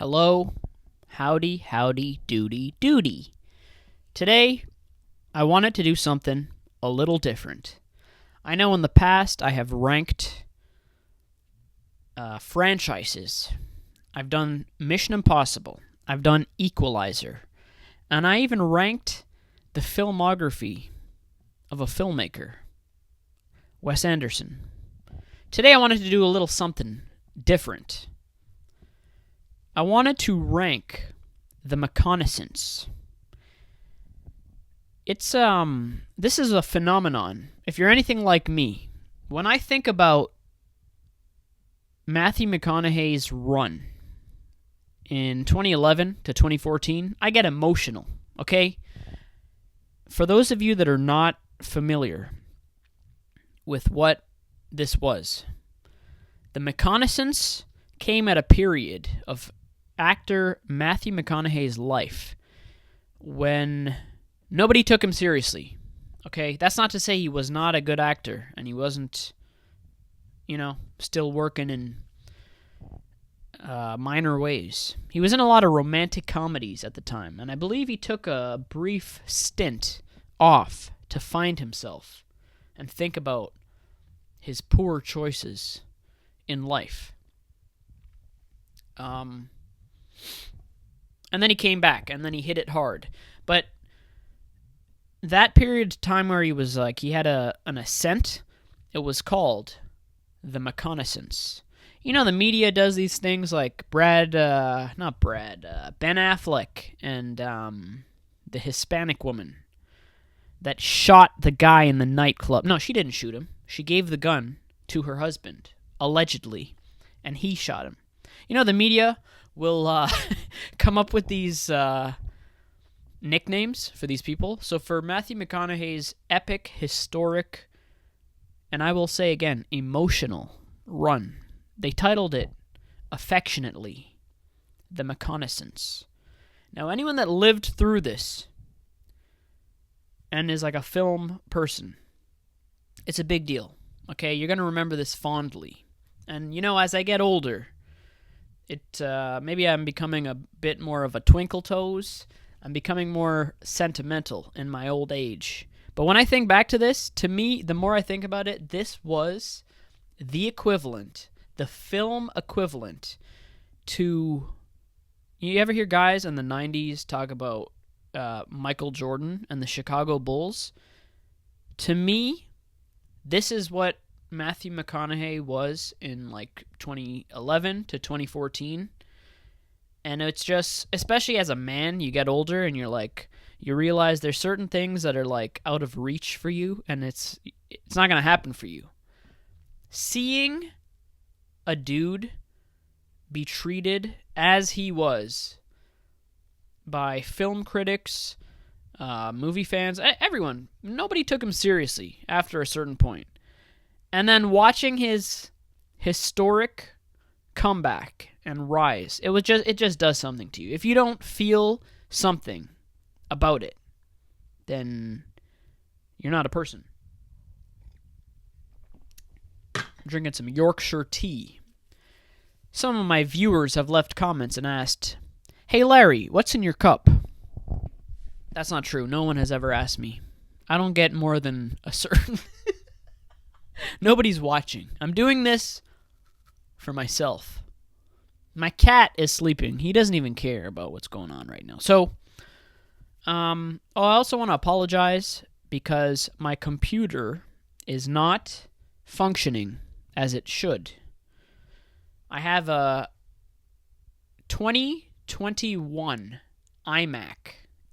Hello, howdy, howdy, doody, doody. Today, I wanted to do something a little different. I know in the past I have ranked franchises. I've done Mission Impossible. I've done Equalizer. And I even ranked the filmography of a filmmaker, Wes Anderson. Today I wanted to do a little something different. I wanted to rank the McConaissance. This is a phenomenon. If you're anything like me, when I think about Matthew McConaughey's run in 2011 to 2014, I get emotional, okay? For those of you that are not familiar with what this was, the McConaissance came at a period of actor Matthew McConaughey's life when nobody took him seriously. Okay, that's not to say he was not a good actor and he wasn't, still working in minor ways. He was in a lot of romantic comedies at the time, and I believe he took a brief stint off to find himself and think about his poor choices in life. And then he came back, and then he hit it hard. But that period of time where he was he had an ascent, it was called the McConaissance. The media does these things like Ben Affleck and the Hispanic woman that shot the guy in the nightclub. No, she didn't shoot him. She gave the gun to her husband, allegedly, and he shot him. The media will come up with these nicknames for these people. So for Matthew McConaughey's epic, historic, and I will say again, emotional run, they titled it, affectionately, The McConaissance. Now, anyone that lived through this and is like a film person, it's a big deal, okay? You're going to remember this fondly. And, as I get older, maybe I'm becoming a bit more of a twinkle toes. I'm becoming more sentimental in my old age. But when I think back to this, to me, the more I think about it, this was the equivalent, the film equivalent to... You ever hear guys in the 90s talk about Michael Jordan and the Chicago Bulls? To me, this is what Matthew McConaughey was in 2011 to 2014. And it's just, especially as a man, you get older and you realize there's certain things that are out of reach for you, and it's not going to happen for you. Seeing a dude be treated as he was by film critics, movie fans, everyone, nobody took him seriously after a certain point. And then watching his historic comeback and rise, it just does something to you. If you don't feel something about it, then you're not a person. I'm drinking some Yorkshire tea. Some of my viewers have left comments and asked, "Hey Larry, what's in your cup?" That's not true. No one has ever asked me. I don't get more than a certain... Nobody's watching. I'm doing this for myself. My cat is sleeping. He doesn't even care about what's going on right now. So, I also want to apologize because my computer is not functioning as it should. I have a 2021 iMac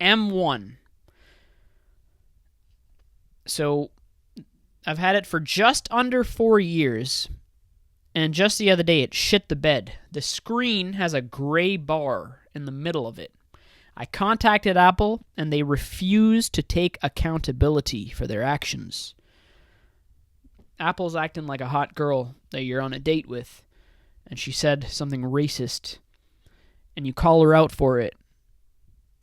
M1. So, I've had it for just under 4 years, and just the other day it shit the bed. The screen has a gray bar in the middle of it. I contacted Apple, and they refused to take accountability for their actions. Apple's acting like a hot girl that you're on a date with, and she said something racist, and you call her out for it,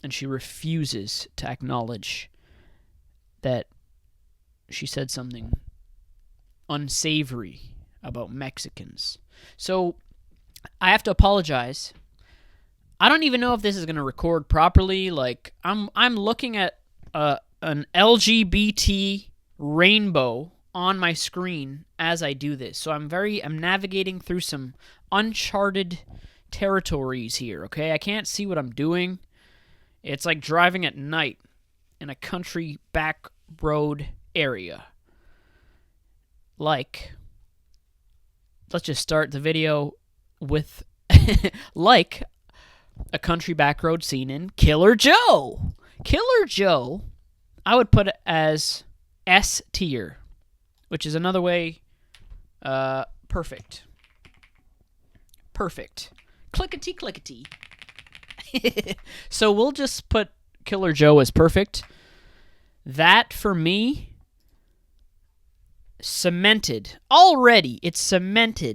and she refuses to acknowledge that she said something unsavory about Mexicans. So I have to apologize. I don't even know if this is going to record properly. Like, I'm looking at an LGBT rainbow on my screen as I do this. So I'm navigating through some uncharted territories here, okay? I can't see what I'm doing. It's like driving at night in a country back road area. Like, let's just start the video with like a country back road scene in Killer Joe. Killer Joe, I would put it as S tier, which is another way. Perfect. Perfect. Clickety clickety. So we'll just put Killer Joe as perfect. That, for me, it's cemented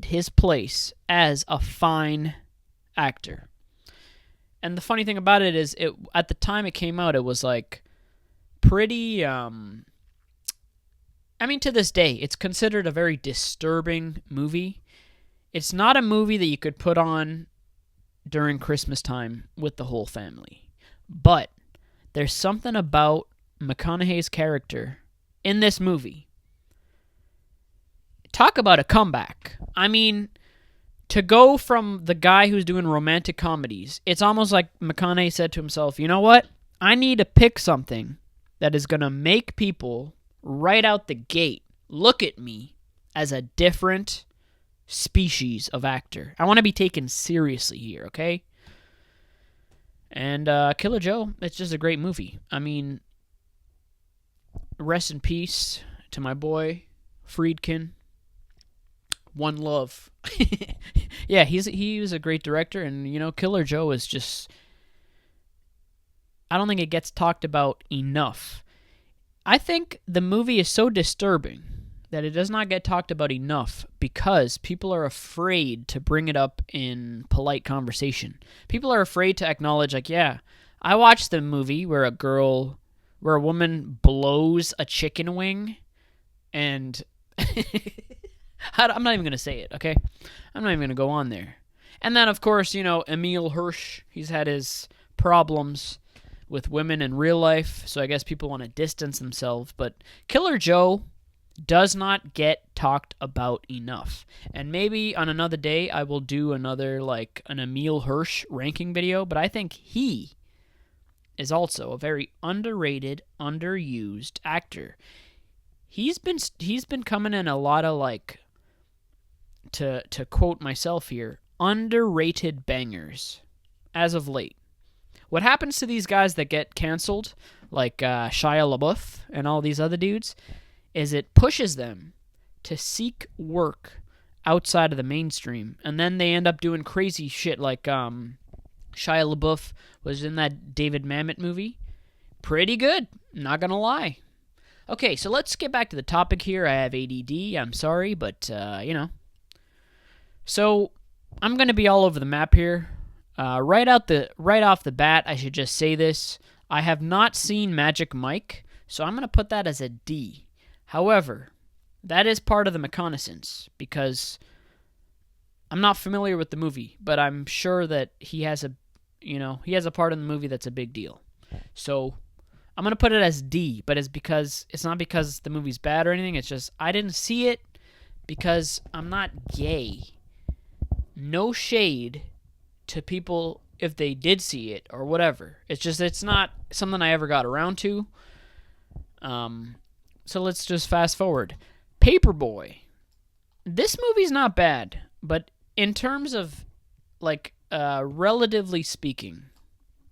his place as a fine actor. And the funny thing about it is, at the time it came out, it was like pretty, I mean, to this day, it's considered a very disturbing movie. It's not a movie that you could put on during Christmas time with the whole family. But there's something about McConaughey's character in this movie. Talk about a comeback. I mean, to go from the guy who's doing romantic comedies, it's almost like McConaughey said to himself, you know what? I need to pick something that is going to make people right out the gate look at me as a different species of actor. I want to be taken seriously here, okay? And Killer Joe, it's just a great movie. I mean, rest in peace to my boy, Friedkin. One love. Yeah, he was a great director, and, you know, Killer Joe is just... I don't think it gets talked about enough. I think the movie is so disturbing that it does not get talked about enough because people are afraid to bring it up in polite conversation. People are afraid to acknowledge, like, yeah, I watched the movie where a woman blows a chicken wing, and I'm not even going to say it, okay? I'm not even going to go on there. And then, of course, you know, Emil Hirsch, he's had his problems with women in real life, so I guess people want to distance themselves. But Killer Joe does not get talked about enough. And maybe on another day I will do another, like, an Emil Hirsch ranking video, but I think he is also a very underrated, underused actor. He's been coming in a lot of, like, to quote myself here, underrated bangers as of late. What happens to these guys that get canceled, like Shia LaBeouf and all these other dudes, is it pushes them to seek work outside of the mainstream, and then they end up doing crazy shit like Shia LaBeouf was in that David Mamet movie. Pretty good, not gonna lie. Okay, so let's get back to the topic here. I have ADD, I'm sorry, but, you know. So, I'm going to be all over the map here. Right off the bat, I should just say this. I have not seen Magic Mike, so I'm going to put that as a D. However, that is part of the McConaissance, because I'm not familiar with the movie, but I'm sure that he has a part in the movie that's a big deal. So, I'm going to put it as D, but it's not because the movie's bad or anything. It's just I didn't see it because I'm not gay. No shade to people if they did see it or whatever. It's just it's not something I ever got around to. So let's just fast forward. Paperboy. This movie's not bad, but in terms of, like, relatively speaking,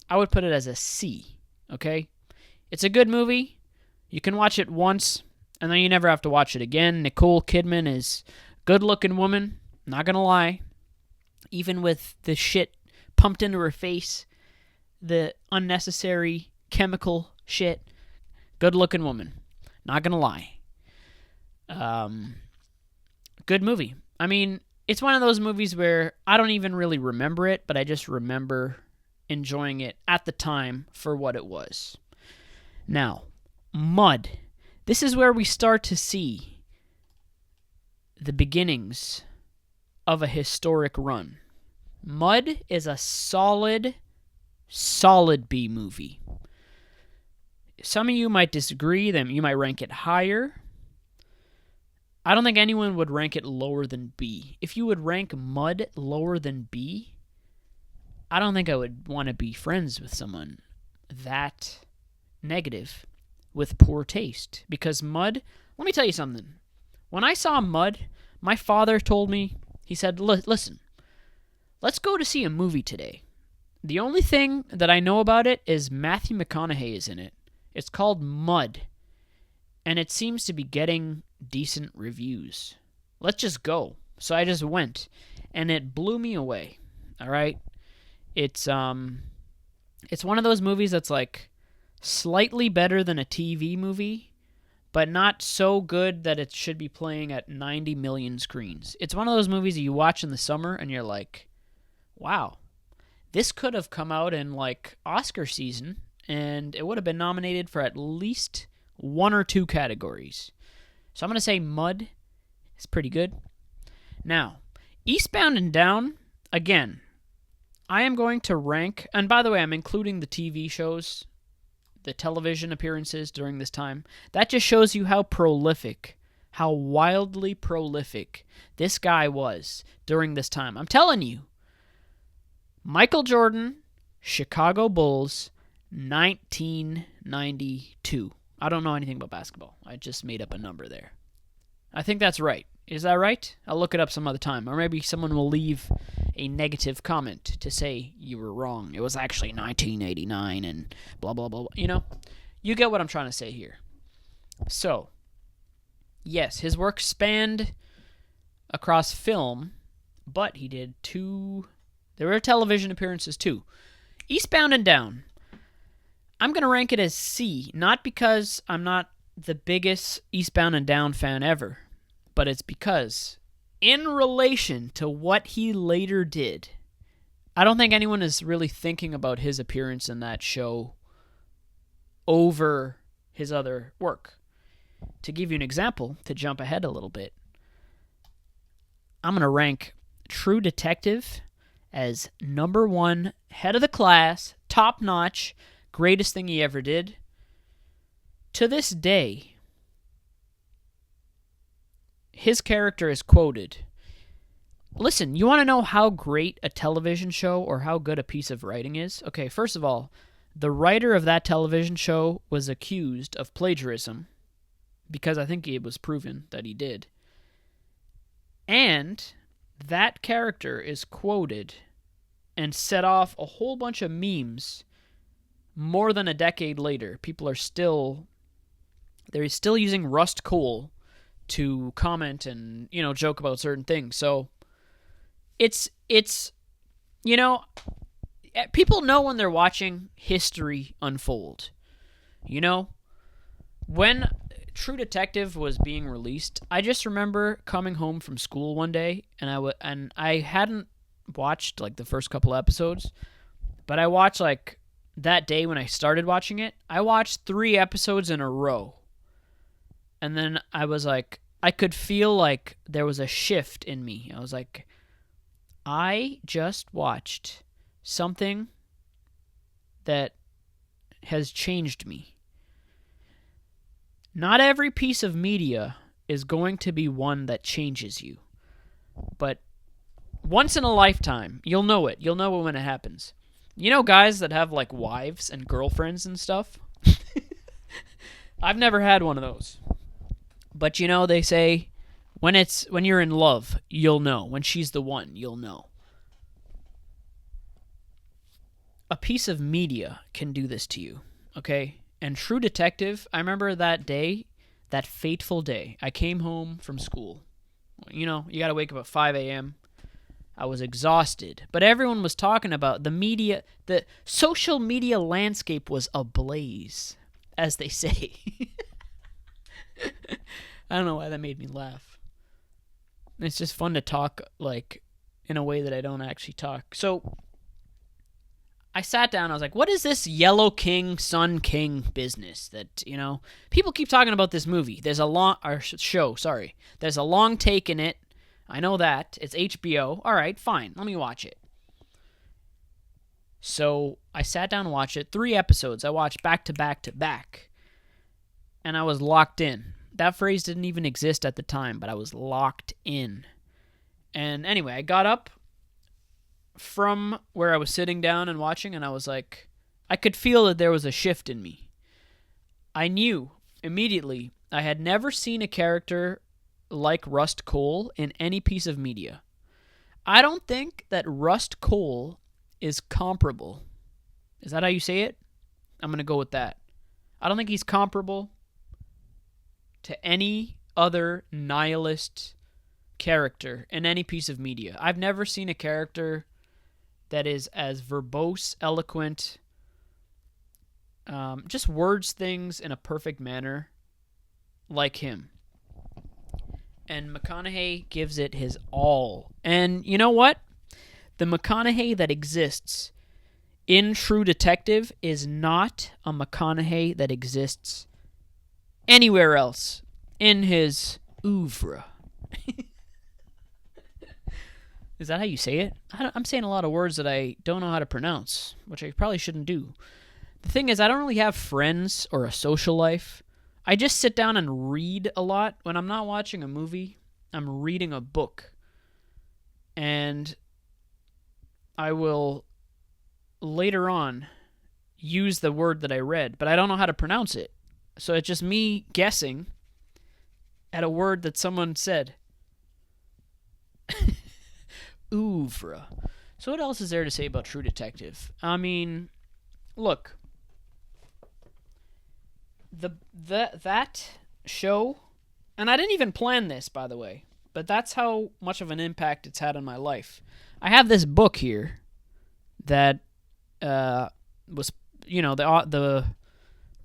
I would put it as a C, okay? It's a good movie. You can watch it once, and then you never have to watch it again. Nicole Kidman is a good-looking woman, not gonna lie. Even with the shit pumped into her face, the unnecessary chemical shit, good-looking woman, not gonna lie. Good movie. I mean, it's one of those movies where I don't even really remember it, but I just remember enjoying it at the time for what it was. Now, Mud. This is where we start to see the beginnings of a historic run. Mud is a solid Solid B movie. Some of you might disagree, then you might rank it higher. I don't think anyone would rank it lower than B. If you would rank Mud lower than B, I don't think I would want to be friends with someone that negative with poor taste. Because Mud, let me tell you something. When I saw Mud, my father told me, he said, listen, let's go to see a movie today. The only thing that I know about it is Matthew McConaughey is in it. It's called Mud, and it seems to be getting decent reviews. Let's just go. So I just went, and it blew me away. All right? It's one of those movies that's like slightly better than a TV movie, but not so good that it should be playing at 90 million screens. It's one of those movies that you watch in the summer, and you're like, wow, this could have come out in like Oscar season, and it would have been nominated for at least one or two categories. So I'm going to say Mud is pretty good. Now, Eastbound and Down, again, I am going to rank, and by the way, I'm including the TV shows, the television appearances during this time. That just shows you how prolific, how wildly prolific this guy was during this time. I'm telling you, Michael Jordan, Chicago Bulls, 1992. I don't know anything about basketball. I just made up a number there. I think that's right. Is that right? I'll look it up some other time. Or maybe someone will leave a negative comment to say you were wrong. It was actually 1989 and blah, blah, blah. You know? You get what I'm trying to say here. So, yes, his work spanned across film, but he did there were television appearances too. Eastbound and Down. I'm going to rank it as C, not because I'm not the biggest Eastbound and Down fan ever, but it's because in relation to what he later did, I don't think anyone is really thinking about his appearance in that show over his other work. To give you an example, to jump ahead a little bit, I'm going to rank True Detective as number one, head of the class, top notch, greatest thing he ever did. To this day, his character is quoted. Listen, you want to know how great a television show or how good a piece of writing is? Okay, first of all, the writer of that television show was accused of plagiarism because I think it was proven that he did. And that character is quoted and set off a whole bunch of memes more than a decade later. People are still using Rust Cohle to comment and, joke about certain things. So it's people know when they're watching history unfold. When True Detective was being released, I just remember coming home from school one day, and I hadn't watched like the first couple episodes, but I watched like that day when I started watching it. I watched 3 episodes in a row, and then I was like, I could feel like there was a shift in me. I was like, I just watched something that has changed me. Not every piece of media is going to be one that changes you. But once in a lifetime, you'll know it. You'll know it when it happens. You know guys that have like wives and girlfriends and stuff? I've never had one of those. But they say when you're in love, you'll know. When she's the one, you'll know. A piece of media can do this to you, okay? And True Detective, I remember that day, that fateful day. I came home from school. You got to wake up at 5 a.m. I was exhausted. But everyone was talking about the media. The social media landscape was ablaze, as they say. I don't know why that made me laugh. It's just fun to talk like in a way that I don't actually talk. So I sat down, I was like, what is this Yellow King, Sun King business that, people keep talking about this movie. There's a long take in it. I know that. It's HBO. All right, fine. Let me watch it. So I sat down and watched it. 3 episodes. I watched back to back to back. And I was locked in. That phrase didn't even exist at the time, but I was locked in. And anyway, I got up from where I was sitting down and watching, and I was like, I could feel that there was a shift in me. I knew immediately I had never seen a character like Rust Cohle in any piece of media. I don't think that Rust Cohle is comparable. Is that how you say it? I'm going to go with that. I don't think he's comparable to any other nihilist character in any piece of media. I've never seen a character that is as verbose, eloquent, just words things in a perfect manner like him. And McConaughey gives it his all. And you know what? The McConaughey that exists in True Detective is not a McConaughey that exists anywhere else in his oeuvre. Is that how you say it? I'm saying a lot of words that I don't know how to pronounce, which I probably shouldn't do. The thing is, I don't really have friends or a social life. I just sit down and read a lot. When I'm not watching a movie, I'm reading a book. And I will later on use the word that I read, but I don't know how to pronounce it. So it's just me guessing at a word that someone said. Oeuvre. So what else is there to say about True Detective? I mean, look, that show, and I didn't even plan this, by the way, but that's how much of an impact it's had on my life. I have this book here that was, the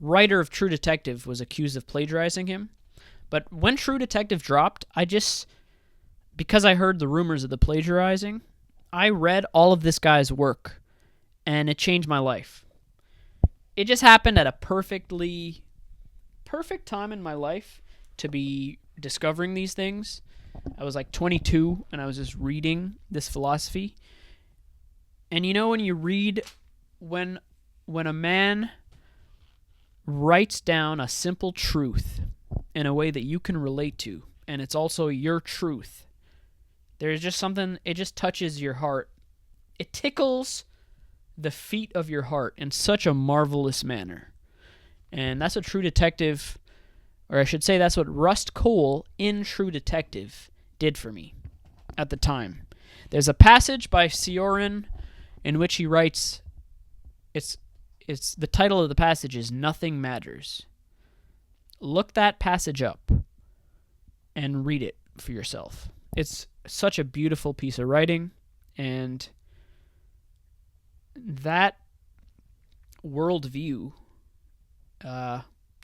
writer of True Detective was accused of plagiarizing him. But when True Detective dropped, because I heard the rumors of the plagiarizing, I read all of this guy's work, and it changed my life. It just happened at a perfect time in my life to be discovering these things. I was like 22, and I was just reading this philosophy. And when you read, when a man writes down a simple truth in a way that you can relate to, and it's also your truth, there's just something, it just touches your heart. It tickles the feet of your heart in such a marvelous manner. And that's what True Detective, or I should say that's what Rust Cohle in True Detective did for me at the time. There's a passage by Sioran in which he writes, it's the title of the passage is Nothing Matters. Look that passage up and read it for yourself. It's such a beautiful piece of writing, and that worldview,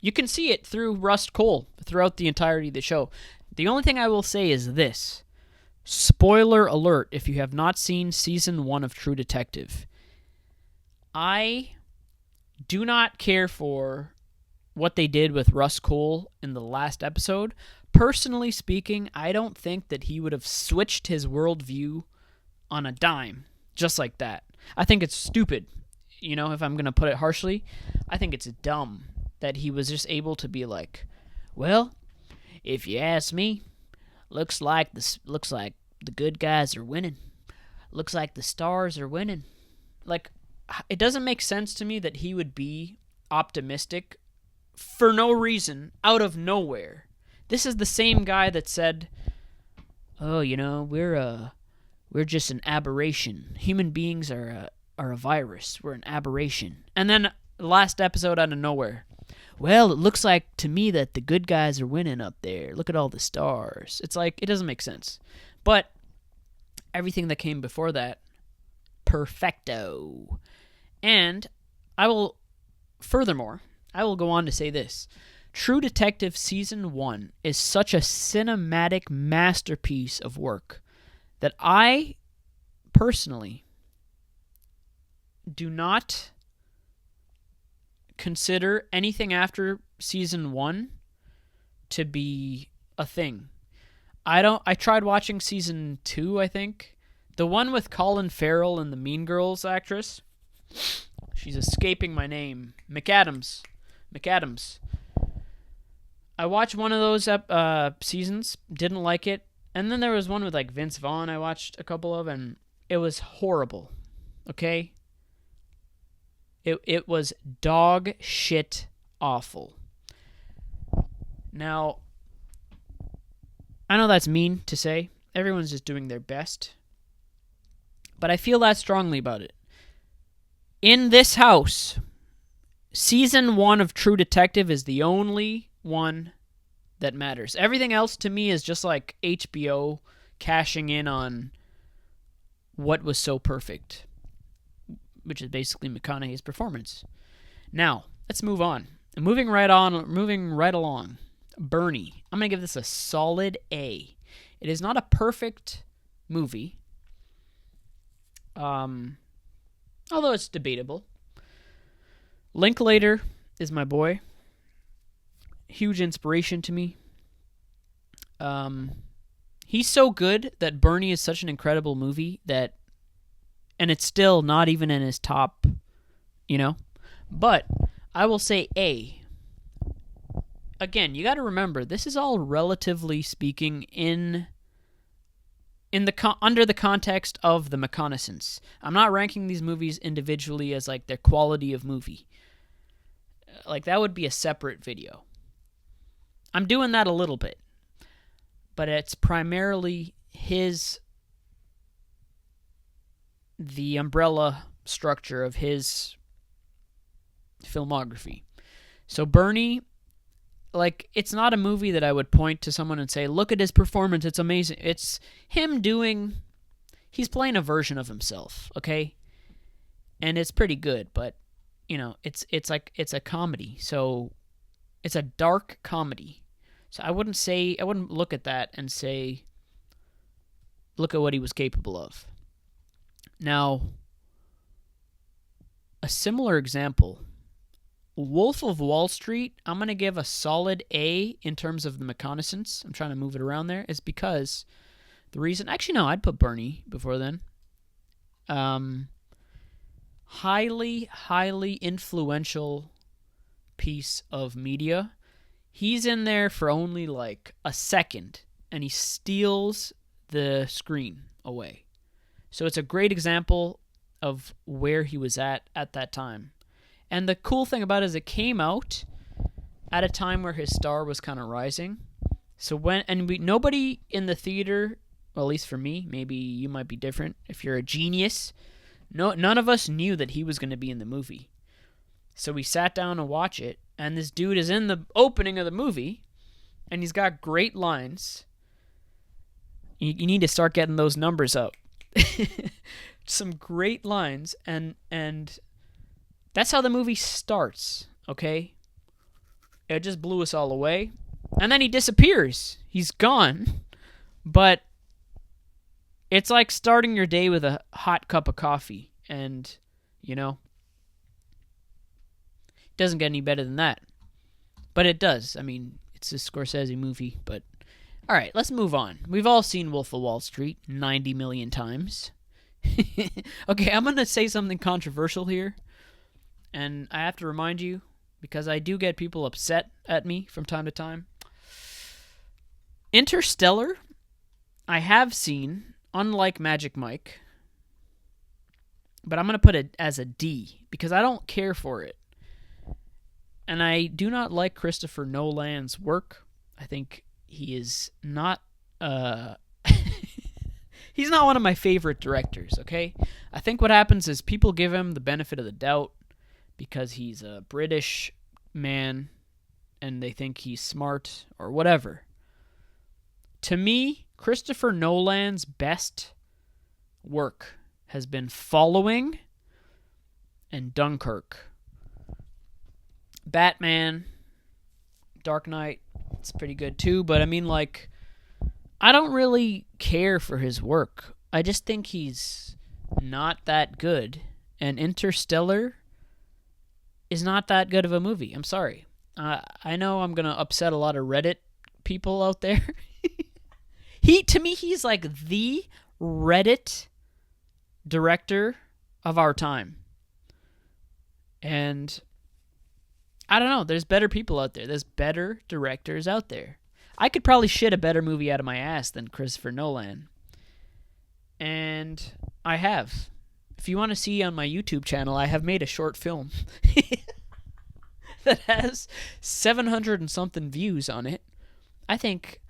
you can see it through Rust Cohle throughout the entirety of the show. The only thing I will say is this. Spoiler alert if you have not seen Season 1 of True Detective. I do not care for what they did with Rust Cohle in the last episode. Personally speaking, I don't think that he would have switched his worldview on a dime just like that. I think it's stupid, if I'm going to put it harshly. I think it's dumb that he was just able to be like, well, if you ask me, looks like the good guys are winning. Looks like the stars are winning. Like, it doesn't make sense to me that he would be optimistic for no reason, out of nowhere. This is the same guy that said, "Oh, we're just an aberration. Human beings are a virus. We're an aberration." And then last episode, out of nowhere, well, it looks like to me that the good guys are winning up there. Look at all the stars. It's like, it doesn't make sense. But everything that came before that, perfecto. And furthermore, I will go on to say this. True Detective Season 1 is such a cinematic masterpiece of work that I personally do not consider anything after Season 1 to be a thing. I tried watching Season 2, I think. The one with Colin Farrell and the Mean Girls actress. She's escaping my name. McAdams. McAdams. I watched one of those seasons, didn't like it. And then there was one with like Vince Vaughn I watched a couple of, and it was horrible. Okay? It was dog shit awful. Now, I know that's mean to say. Everyone's just doing their best. But I feel that strongly about it. In this house, season 1 of True Detective is the only one that matters. Everything else to me is just like HBO cashing in on what was so perfect, which is basically McConaughey's performance. Now, let's move on. Moving right along. Bernie. I'm going to give this a solid A. It is not a perfect movie, although it's debatable. Linklater is my boy. Huge inspiration to me. He's so good that Bernie is such an incredible movie that, and it's still not even in his top, But I will say A. Again, you got to remember, this is all relatively speaking under the context of the McConaissance. I'm not ranking these movies individually as like their quality of movie. Like that would be a separate video. I'm doing that a little bit, but it's primarily the umbrella structure of his filmography. So Bernie, like, it's not a movie that I would point to someone and say, look at his performance, it's amazing. It's him he's playing a version of himself, okay? And it's pretty good, but, it's a comedy, so it's a dark comedy. So I wouldn't look at that and say, look at what he was capable of. Now, a similar example, Wolf of Wall Street, I'm going to give a solid A in terms of the McConaissance. I'm trying to move it around there. Is because the reason... Actually, no, I'd put Bernie before then. Highly, highly influential piece of media. He's in there for only like a second, and he steals the screen away. So it's a great example of where he was at that time. And the cool thing about it is it came out at a time where his star was kind of rising. So nobody in the theater, well, at least for me, maybe you might be different. If you're a genius, none of us knew that he was going to be in the movie. So we sat down to watch it, and this dude is in the opening of the movie, and he's got great lines. You need to start getting those numbers up. Some great lines, and that's how the movie starts, okay? It just blew us all away. And then he disappears. He's gone. But it's like starting your day with a hot cup of coffee. And, it doesn't get any better than that. But it does. I mean, it's a Scorsese movie. But, all right, let's move on. We've all seen Wolf of Wall Street 90 million times. Okay, I'm going to say something controversial here. And I have to remind you, because I do get people upset at me from time to time. Interstellar, I have seen, unlike Magic Mike. But I'm going to put it as a D, because I don't care for it. And I do not like Christopher Nolan's work. I think he is not... he's not one of my favorite directors, okay? I think what happens is people give him the benefit of the doubt, because he's a British man and they think he's smart or whatever. To me, Christopher Nolan's best work has been Following and Dunkirk. Batman, Dark Knight, it's pretty good too, but I mean, like, I don't really care for his work. I just think he's not that good. And Interstellar is not that good of a movie. I'm sorry. I know I'm going to upset a lot of Reddit people out there. To me, he's like the Reddit director of our time. And I don't know, there's better people out there. There's better directors out there. I could probably shit a better movie out of my ass than Christopher Nolan. And I have. If you want to see on my YouTube channel, I have made a short film that has 700 and something views on it. I think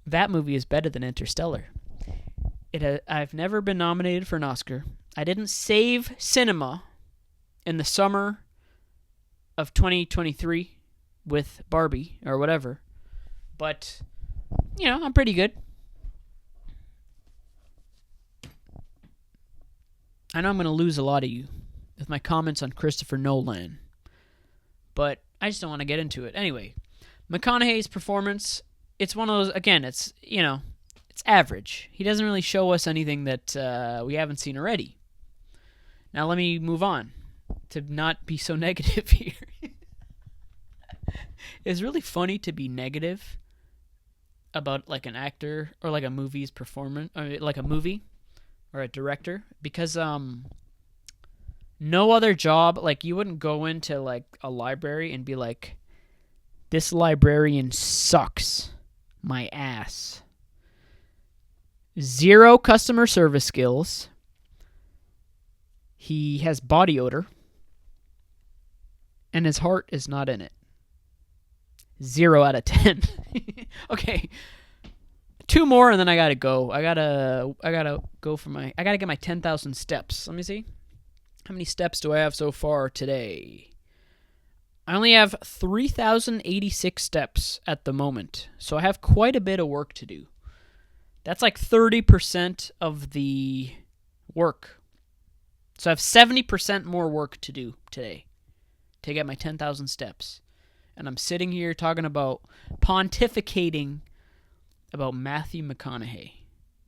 that movie is better than Interstellar. I've never been nominated for an Oscar. I didn't save cinema in the summer of 2023 with Barbie or whatever. But, I'm pretty good. I know I'm going to lose a lot of you with my comments on Christopher Nolan. But I just don't want to get into it. Anyway, McConaughey's performance, it's one of those, again, it's average. He doesn't really show us anything that we haven't seen already. Now let me move on to not be so negative here. It's really funny to be negative about like an actor or like a movie's performance, or like a movie or a director, because no other job, like you wouldn't go into like a library and be like, this librarian sucks my ass. 0 customer service skills. He has body odor. And his heart is not in it. 0 out of 10. Okay. 2 more and then I gotta go. I gotta get my 10,000 steps. Let me see. How many steps do I have so far today? I only have 3,086 steps at the moment. So I have quite a bit of work to do. That's like 30% of the work. So I have 70% more work to do today to get my 10,000 steps. And I'm sitting here talking about pontificating about Matthew McConaughey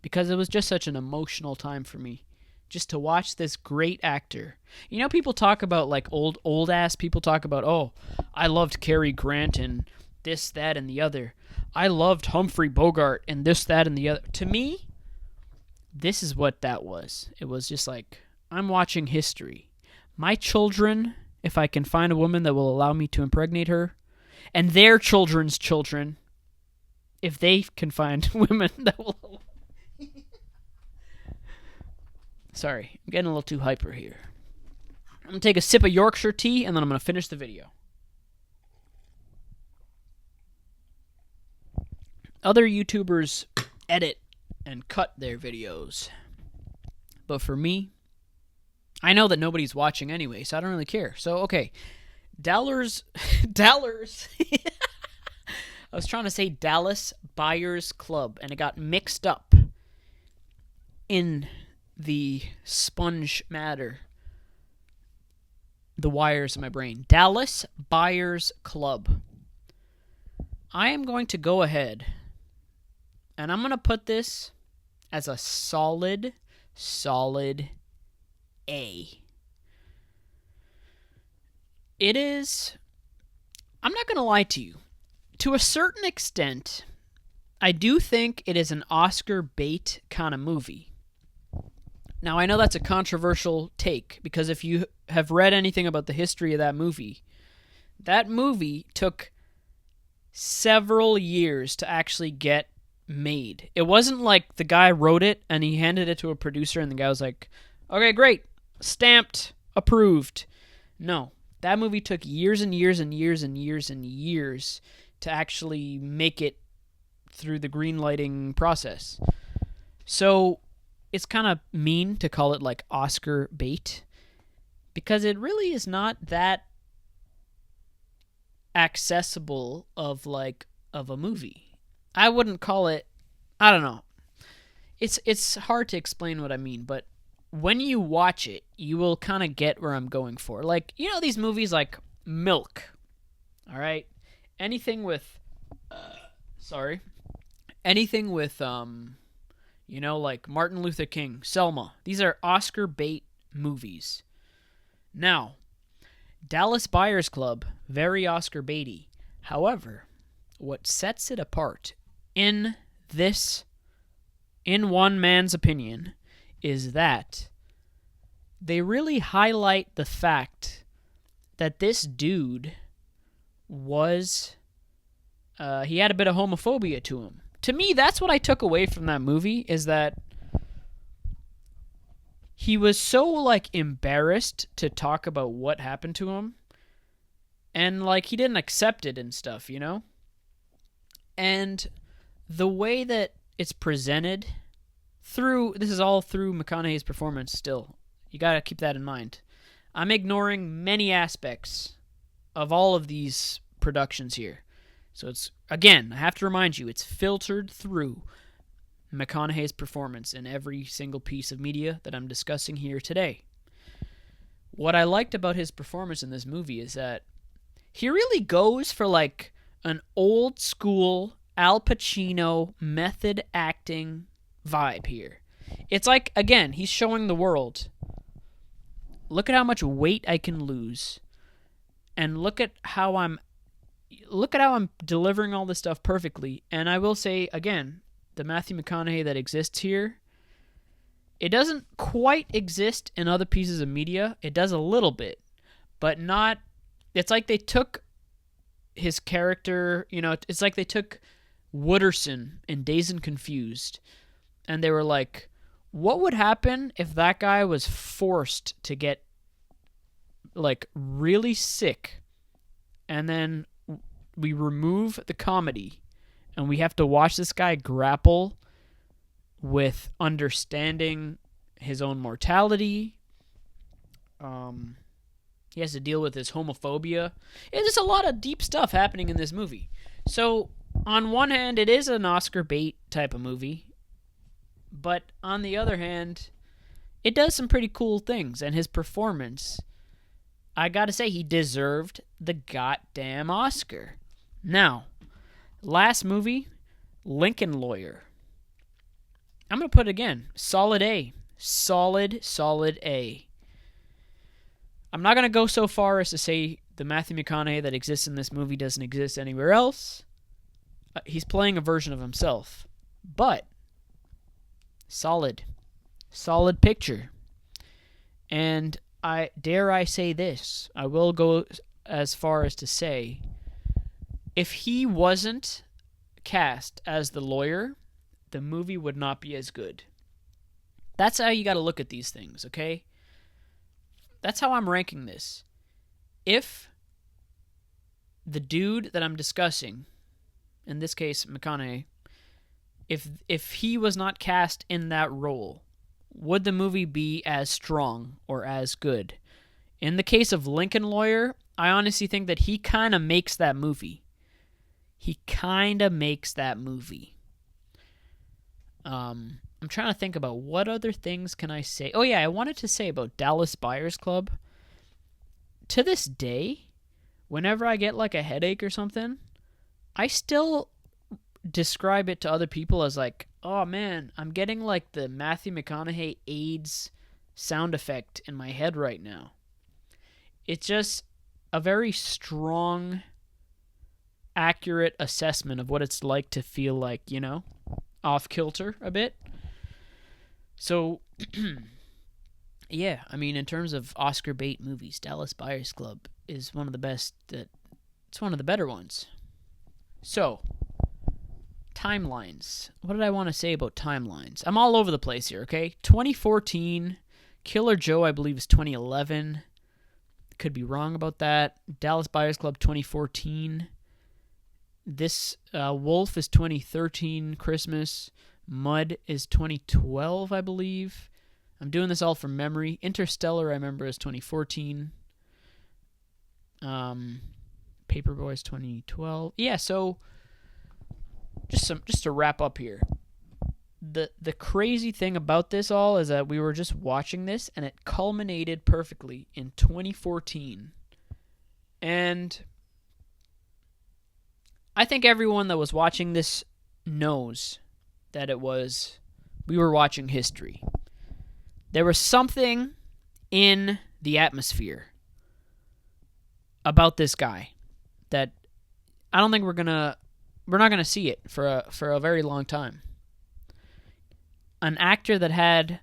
because it was just such an emotional time for me just to watch this great actor. People talk about like old ass people talk about, oh, I loved Cary Grant and this, that, and the other. I loved Humphrey Bogart and this, that, and the other. To me, this is what that was. It was just like, I'm watching history. My children, if I can find a woman that will allow me to impregnate her, and their children's children, if they can find women that will... Sorry, I'm getting a little too hyper here. I'm going to take a sip of Yorkshire tea, and then I'm going to finish the video. Other YouTubers edit and cut their videos. But for me, I know that nobody's watching anyway, so I don't really care. So, okay. Dallars. I was trying to say Dallas Buyers Club, and it got mixed up in the sponge matter. The wires in my brain. Dallas Buyers Club. I am going to go ahead, and I'm going to put this as a solid A. It is, I'm not going to lie to you. To a certain extent, I do think it is an Oscar bait kind of movie. Now, I know that's a controversial take, because if you have read anything about the history of that movie took several years to actually get made. It wasn't like the guy wrote it and he handed it to a producer and the guy was like, okay, great, stamped, approved. No, that movie took years and years and years and years and years to actually make it through the green lighting process. So it's kind of mean to call it like Oscar bait, because it really is not that accessible of a movie. I wouldn't call it, I don't know. It's hard to explain what I mean, but when you watch it, you will kind of get where I'm going for. Like, these movies like Milk, all right? Anything with like Martin Luther King, Selma. These are Oscar bait movies. Now, Dallas Buyers Club, very Oscar baity. However, what sets it apart in one man's opinion, is that they really highlight the fact that this dude was, he had a bit of homophobia to him. To me, that's what I took away from that movie, is that he was so, like, embarrassed to talk about what happened to him, and, like, he didn't accept it and stuff, you know? And the way that it's presented this is all through McConaughey's performance still. You gotta keep that in mind. I'm ignoring many aspects of all of these productions here. So it's, again, I have to remind you, it's filtered through McConaughey's performance in every single piece of media that I'm discussing here today. What I liked about his performance in this movie is that he really goes for, like, an old school Al Pacino method acting vibe here. It's like, again, he's showing the world, look at how much weight I can lose, and look at how I'm delivering all this stuff perfectly. And I will say, again, the Matthew McConaughey that exists here, it doesn't quite exist in other pieces of media. It does a little bit, but not. It's like they took his character, you know, it's like they took Wooderson in Dazed and Confused, and they were like, what would happen if that guy was forced to get, like, really sick, and then we remove the comedy, and we have to watch this guy grapple with understanding his own mortality. He has to deal with his homophobia. There's a lot of deep stuff happening in this movie. So, on one hand, it is an Oscar bait type of movie. But on the other hand, it does some pretty cool things. And his performance, I gotta say, he deserved the goddamn Oscar. Now, last movie, Lincoln Lawyer. I'm gonna put it again, solid A. Solid A. I'm not going to go so far as to say the Matthew McConaughey that exists in this movie doesn't exist anywhere else. He's playing a version of himself. But, solid picture. And dare I say this, I will go as far as to say, if he wasn't cast as the lawyer, the movie would not be as good. That's how you got to look at these things, okay? That's how I'm ranking this. If the dude that I'm discussing, in this case McConaughey, if he was not cast in that role, would the movie be as strong or as good? In the case of Lincoln Lawyer, I honestly think that he kind of makes that movie. I'm trying to think about what other things can I say. Oh yeah, I wanted to say about Dallas Buyers Club. To this day, whenever I get like a headache or something, I still describe it to other people as like, oh man, I'm getting like the Matthew McConaughey AIDS sound effect in my head right now. It's just a very strong, accurate assessment of what it's like to feel like, you know, off kilter a bit. So, yeah, I mean, in terms of Oscar bait movies, Dallas Buyers Club is one of the best. It's one of the better ones. So, timelines. What did I want to say about timelines? I'm all over the place here, okay? 2014, Killer Joe, I believe, is 2011. Could be wrong about that. Dallas Buyers Club, 2014. This Wolf is 2013, Christmas. Mud is 2012, I believe. I'm doing this all from memory. Interstellar, I remember, is 2014. Paperboy is 2012. Yeah, so just to wrap up here. The crazy thing about this all is that we were just watching this, and it culminated perfectly in 2014. And I think everyone that was watching this knows that we were watching history. There was something in the atmosphere about this guy that I don't think we're not gonna see it for a very long time. An actor that had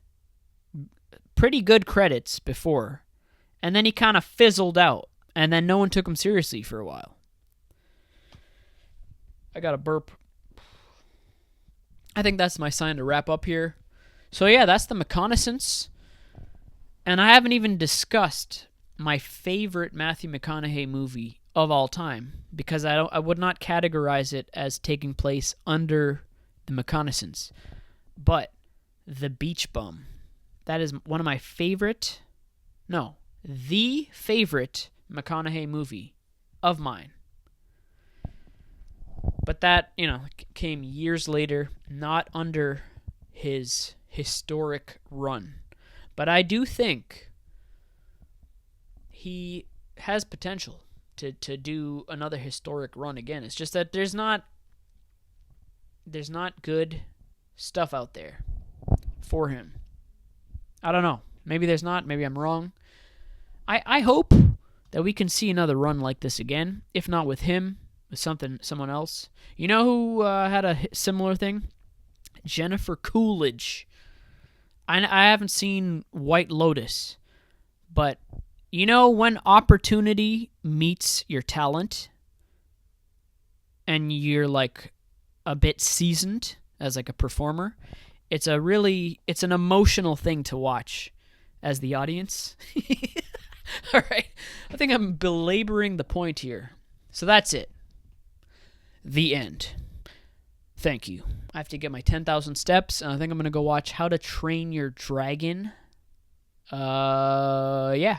pretty good credits before, and then he kind of fizzled out, And then no one took him seriously for a while. I got a burp. I think that's my sign to wrap up here. So yeah, that's the McConaissance. And I haven't even discussed my favorite Matthew McConaughey movie of all time, because I would not categorize it as taking place under the McConaissance. But The Beach Bum. That is one of my favorite, no, the favorite McConaughey movie of mine. But that, came years later, not under his historic run. But I do think he has potential to do another historic run again. It's just that there's not good stuff out there for him. I don't know. Maybe there's not. Maybe I'm wrong. I hope that we can see another run like this again. If not with him, with someone else. You know who had a similar thing? Jennifer Coolidge. I haven't seen White Lotus, but when opportunity meets your talent and you're like a bit seasoned as like a performer, it's an emotional thing to watch as the audience. All right. I think I'm belaboring the point here. So that's it. The end. Thank you. I have to get my 10,000 steps, and I think I'm going to go watch How to Train Your Dragon. Yeah.